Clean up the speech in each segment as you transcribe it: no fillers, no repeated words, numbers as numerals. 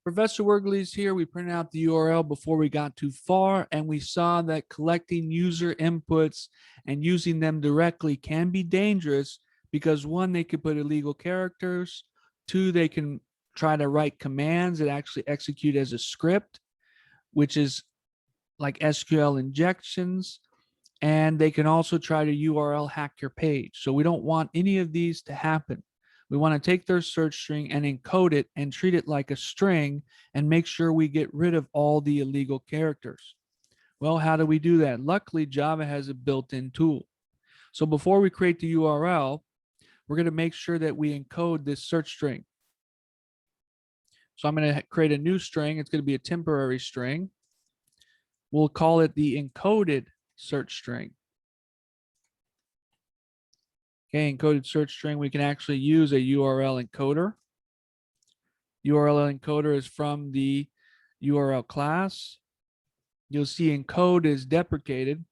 Professor Worgley's here. We printed out the URL before we got too far, and we saw that collecting user inputs and using them directly can be dangerous because one, they could put illegal characters. Two, they can try to write commands that actually execute as a script, which is like SQL injections. And they can also try to URL hack your page. So we don't want any of these to happen. We want to take their search string and encode it and treat it like a string and make sure we get rid of all the illegal characters. Well, how do we do that? Luckily, Java has a built-in tool. So before we create the URL, we're going to make sure that we encode this search string. So I'm going to create a new string. It's going to be a temporary string. We'll call it the encoded search string. Okay, encoded search string, we can actually use a URL encoder. URL encoder is from the URL class. You'll see encode is deprecated.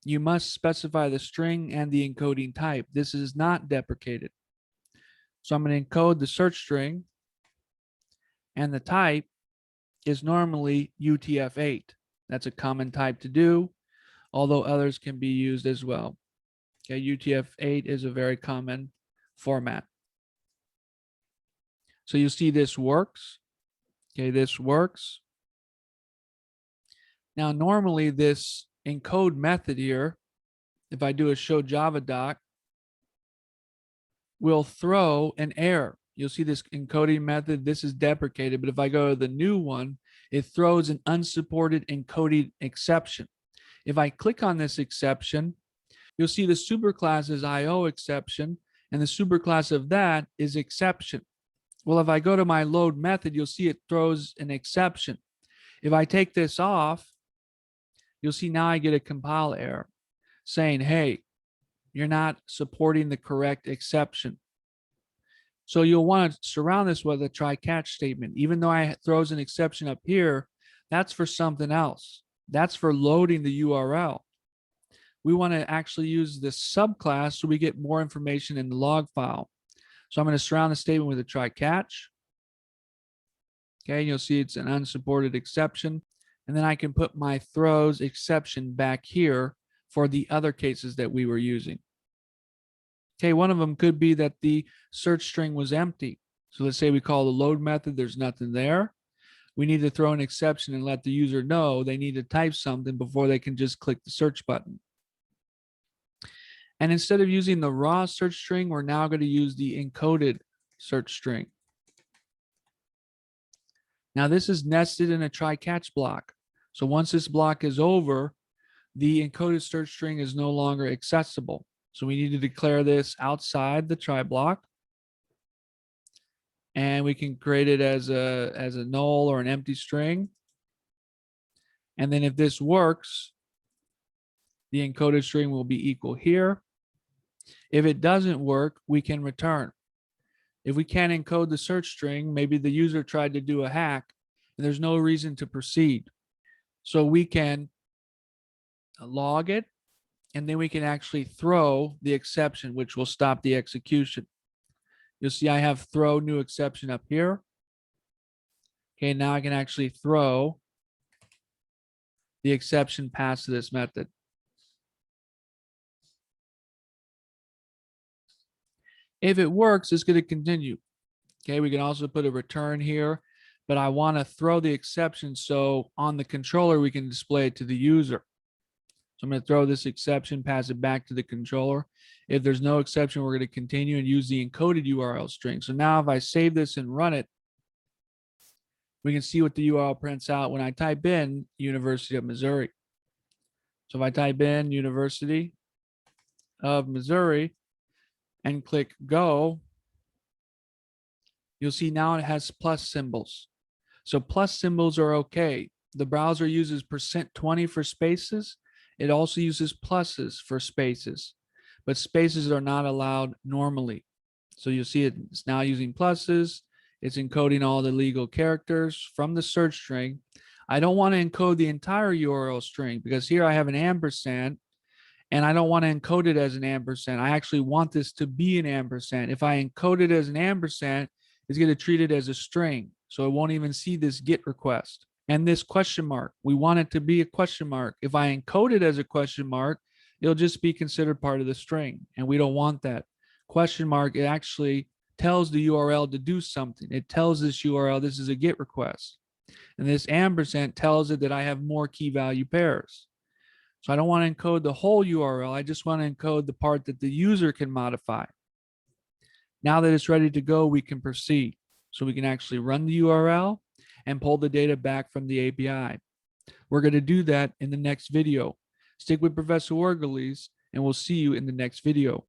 You must specify the string and the encoding type. This is not deprecated. So I'm going to encode the search string, and the type is normally UTF-8. That's a common type to do, although others can be used as well. Okay, UTF-8 is a very common format. So you see this works. Okay, this works. Now, normally this encode method here, if I do a show Java doc, will throw an error. You'll see this encoding method. This is deprecated, but if I go to the new one, it throws an unsupported encoding exception. If I click on this exception, you'll see the superclass is IO exception, and the superclass of that is exception. Well, if I go to my load method, you'll see it throws an exception. If I take this off, you'll see now I get a compile error saying, hey, you're not supporting the correct exception. So you'll want to surround this with a try catch statement. Even though I throws an exception up here, that's for something else. That's for loading the URL. We want to actually use this subclass so we get more information in the log file. So I'm going to surround the statement with a try catch. Okay, you'll see it's an unsupported exception. And then I can put my throws exception back here for the other cases that we were using. Okay, one of them could be that the search string was empty. So let's say we call the load method, there's nothing there. We need to throw an exception and let the user know they need to type something before they can just click the search button. And instead of using the raw search string, we're now going to use the encoded search string. Now this is nested in a try catch block. So once this block is over, the encoded search string is no longer accessible. So we need to declare this outside the try block. And we can create it as a null or an empty string. And then if this works, the encoded string will be equal here. If it doesn't work, we can return. If we can't encode the search string, maybe the user tried to do a hack and there's no reason to proceed. So we can log it, and then we can actually throw the exception, which will stop the execution. You'll see I have throw new exception up here. Okay, now I can actually throw the exception past this method. If it works, it's going to continue. Okay, we can also put a return here, but I want to throw the exception so on the controller we can display it to the user. So I'm going to throw this exception, pass it back to the controller. If there's no exception, we're going to continue and use the encoded URL string. So now if I save this and run it, we can see what the URL prints out when I type in University of Missouri. So if I type in University of Missouri and click go, you'll see now it has plus symbols. So plus symbols are okay. The browser uses %20 for spaces. It also uses pluses for spaces, but spaces are not allowed normally. So you'll see it's now using pluses. It's encoding all the legal characters from the search string. I don't want to encode the entire URL string because here I have an ampersand and I don't want to encode it as an ampersand. I actually want this to be an ampersand. If I encode it as an ampersand, it's going to treat it as a string. So it won't even see this GET request. And this question mark, we want it to be a question mark. If I encode it as a question mark, it'll just be considered part of the string. And we don't want that. Question mark, it actually tells the URL to do something. It tells this URL this is a GET request. And this ampersand tells it that I have more key value pairs. So I don't want to encode the whole URL. I just want to encode the part that the user can modify. Now that it's ready to go, we can proceed. So we can actually run the URL and pull the data back from the API. We're going to do that in the next video. Stick with Professor Orgeles, and we'll see you in the next video.